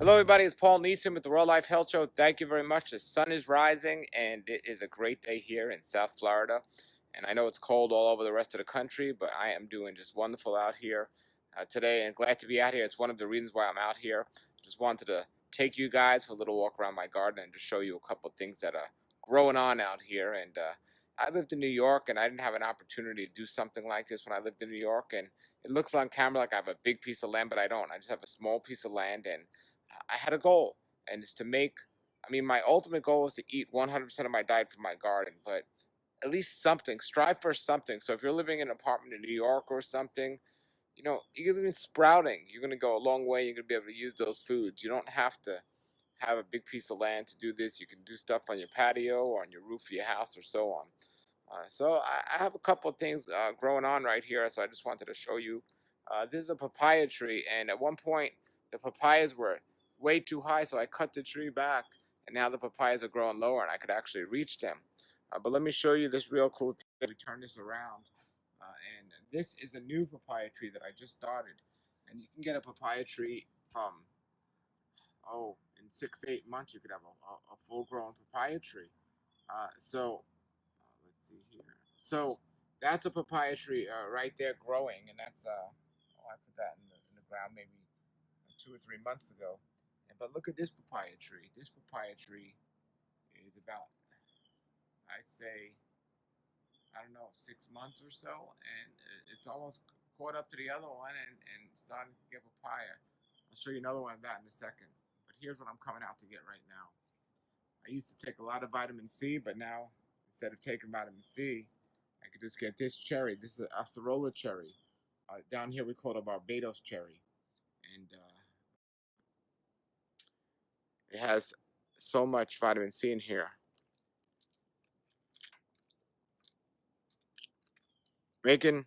Hello, everybody. It's Paul Neeson with the Real Life Health Show. Thank you very much. The sun is rising, and it is a great day here in South Florida. And I know it's cold all over the rest of the country, but I am doing just wonderful out here today, and glad to be out here. It's one of the reasons why I'm out here. Just wanted to take you guys for a little walk around my garden and just show you a couple of things that are growing on out here. And I lived in New York, and I didn't have an opportunity to do something like this when I lived in New York. And it looks on camera like I have a big piece of land, but I don't. I just have a small piece of land, and I had a goal, and it's to make. I mean, my ultimate goal is to eat 100% of my diet from my garden, but at least something. Strive for something. So if you're living in an apartment in New York or something, even sprouting, you're gonna go a long way. You're gonna be able to use those foods. You don't have to have a big piece of land to do this. You can do stuff on your patio or on your roof of your house or so on. So I have a couple of things growing on right here. So I just wanted to show you. This is a papaya tree, and at one point the papayas were way too high, so I cut the tree back, and now the papayas are growing lower, and I could actually reach them. But let me show you this real cool thing. We turn this around, and this is a new papaya tree that I just started, and you can get a papaya tree from in 6 to 8 months you could have a full-grown papaya tree. Let's see here. So that's a papaya tree right there growing, and that's I put that in the ground maybe 2 or 3 months ago. But look at this papaya tree. This papaya tree is about, I say, I don't know, 6 months or so, and it's almost caught up to the other one and starting to get papaya. I'll show you another one of that in a second. But here's what I'm coming out to get right now. I used to take a lot of vitamin C, but now instead of taking vitamin C, I could just get this cherry. This is a acerola cherry. Down here we call it a Barbados cherry, and it has so much vitamin C in here. Making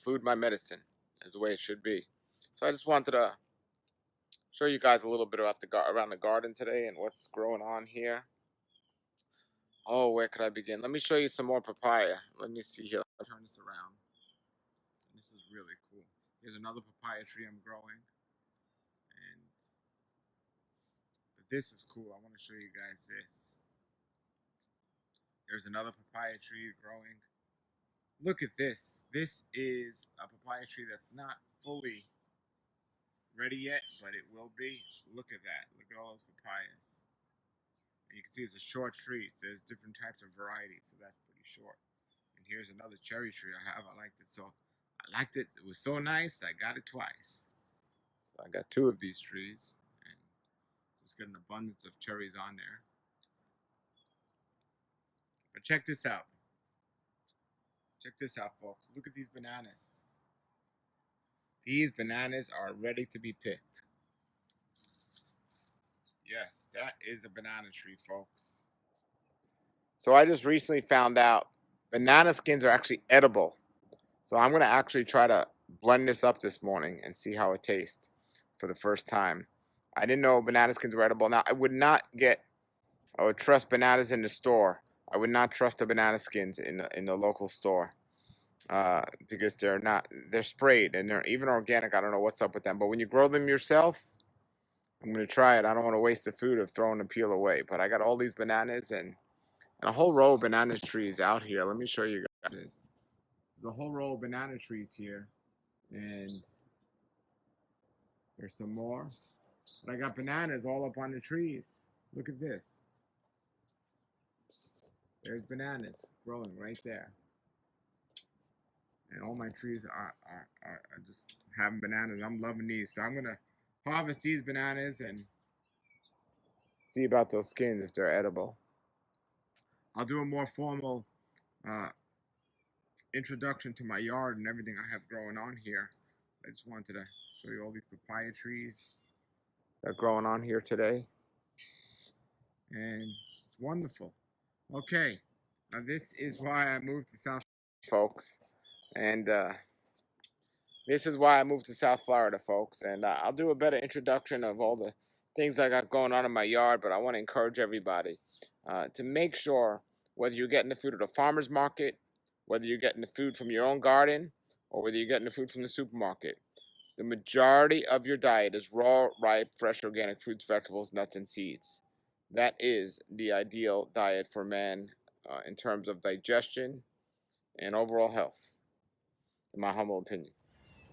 food my medicine is the way it should be. So I just wanted to show you guys a little bit about around the garden today and what's growing on here. Oh, where could I begin? Let me show you some more papaya. Let me see here. I'll turn this around. This is really cool. Here's another papaya tree I'm growing, and but this is cool. I want to show you guys this. There's another papaya tree growing. Look at this. This is a papaya tree that's not fully ready yet, but it will be. Look at that. Look at all those papayas. And you can see it's a short tree. So there's different types of varieties, so that's pretty short. And here's another cherry tree I have. I liked it so. I liked it. It was so nice. I got it twice. So I got two of these trees, and just got an abundance of cherries on there. But check this out. Check this out, folks. Look at these bananas. These bananas are ready to be picked. Yes, that is a banana tree, folks. So I just recently found out banana skins are actually edible. So I'm going to actually try to blend this up this morning and see how it tastes for the first time. I didn't know banana skins were edible. Now, I would trust bananas in the store. I would not trust the banana skins in the local store because they're sprayed and they're even organic. I don't know what's up with them. But when you grow them yourself, I'm going to try it. I don't want to waste the food of throwing the peel away. But I got all these bananas and a whole row of banana trees out here. Let me show you guys this. There's a whole row of banana trees here, and there's some more. But I got bananas all up on the trees. Look at this. There's bananas growing right there. And all my trees are just having bananas. I'm loving these. So I'm going to harvest these bananas and see about those skins if they're edible. I'll do a more formal introduction to my yard and everything I have growing on here. I just wanted to show you all these papaya trees that are growing on here today. And it's wonderful. Okay, now this is why I moved to South Florida, folks. And this is why I moved to South Florida, folks. And I'll do a better introduction of all the things I got going on in my yard, but I want to encourage everybody to make sure whether you're getting the food at a farmer's market, whether you're getting the food from your own garden, or whether you're getting the food from the supermarket, the majority of your diet is raw, ripe, fresh, organic fruits, vegetables, nuts, and seeds. That is the ideal diet for man in terms of digestion and overall health, in my humble opinion.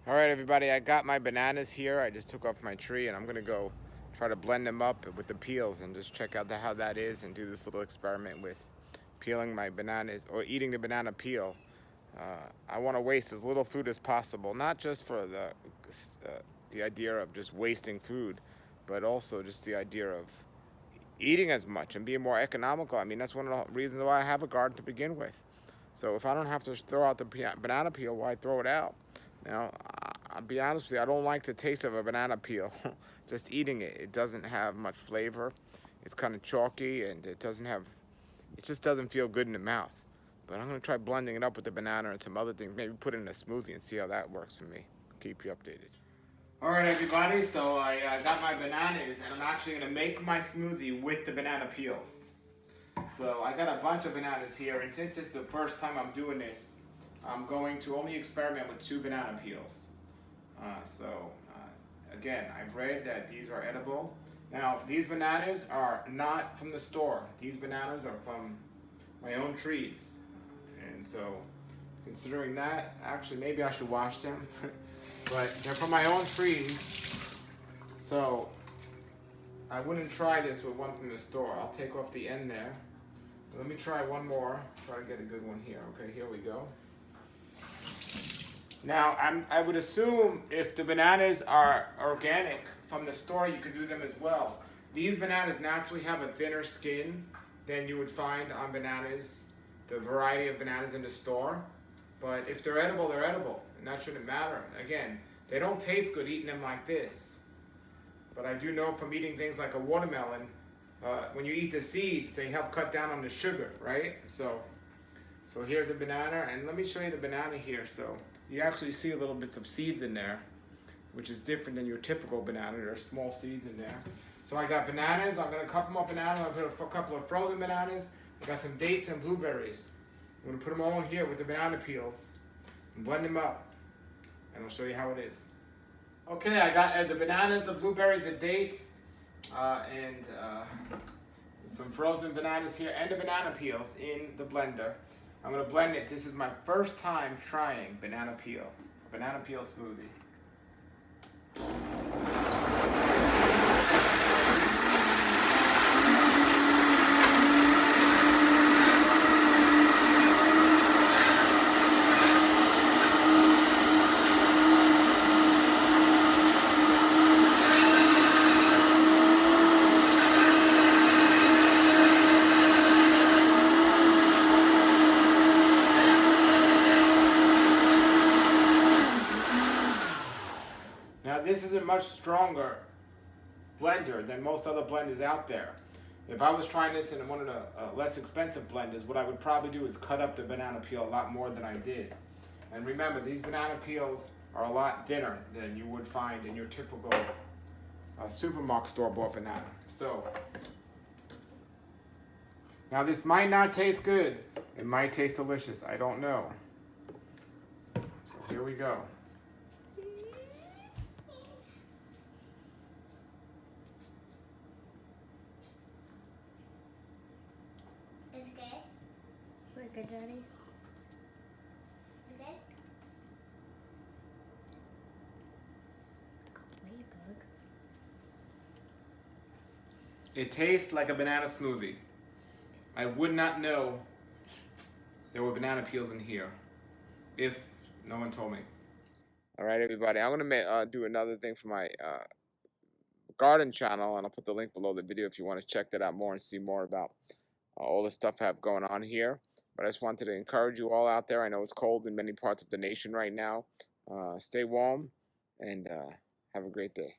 All right, everybody, I got my bananas here. I just took off my tree, and I'm going to go try to blend them up with the peels and just check out how that is and do this little experiment with peeling my bananas or eating the banana peel. I want to waste as little food as possible, not just for the idea of just wasting food, but also just the idea of eating as much and being more economical. I mean, that's one of the reasons why I have a garden to begin with. So if I don't have to throw out the banana peel, why throw it out? Now, I'll be honest with you, I don't like the taste of a banana peel. Just eating it, it doesn't have much flavor. It's kind of chalky, and it just doesn't feel good in the mouth. But I'm gonna try blending it up with the banana and some other things. Maybe put it in a smoothie and see how that works for me. Keep you updated. All right, everybody, so I got my bananas, and I'm actually gonna make my smoothie with the banana peels. So I got a bunch of bananas here, and since it's the first time I'm doing this, I'm going to only experiment with 2 banana peels. Again, I've read that these are edible. Now, these bananas are not from the store. These bananas are from my own trees. And so, considering that, actually maybe I should wash them. But they're from my own trees. So, I wouldn't try this with one from the store. I'll take off the end there. Let me try one more. Try to get a good one here. Okay, here we go. Now, I would assume if the bananas are organic from the store, you could do them as well. These bananas naturally have a thinner skin than you would find on bananas, the variety of bananas in the store. But if they're edible, and that shouldn't matter. Again, they don't taste good eating them like this. But I do know from eating things like a watermelon, when you eat the seeds, they help cut down on the sugar, right? So here's a banana, and let me show you the banana here. So you actually see a little bits of seeds in there, which is different than your typical banana. There are small seeds in there. So I got bananas. I'm gonna cut them up bananas. I'm gonna put a couple of frozen bananas. I got some dates and blueberries. I'm gonna put them all in here with the banana peels and blend them up, and I'll show you how it is. Okay, I got the bananas, the blueberries, the dates, and some frozen bananas here, and the banana peels in the blender. I'm gonna blend it. This is my first time trying banana peel smoothie. Now this is a much stronger blender than most other blenders out there. If I was trying this in one of the less expensive blenders, what I would probably do is cut up the banana peel a lot more than I did. And remember, these banana peels are a lot thinner than you would find in your typical supermarket store-bought banana. So, now this might not taste good. It might taste delicious. I don't know. So here we go. Is it good? Very good, Daddy. Is it good? Ladybug. It tastes like a banana smoothie. I would not know there were banana peels in here if no one told me. All right, everybody. I'm gonna do another thing for my garden channel, and I'll put the link below the video if you want to check that out more and see more about all the stuff I have going on here. But I just wanted to encourage you all out there. I know it's cold in many parts of the nation right now. Stay warm and have a great day.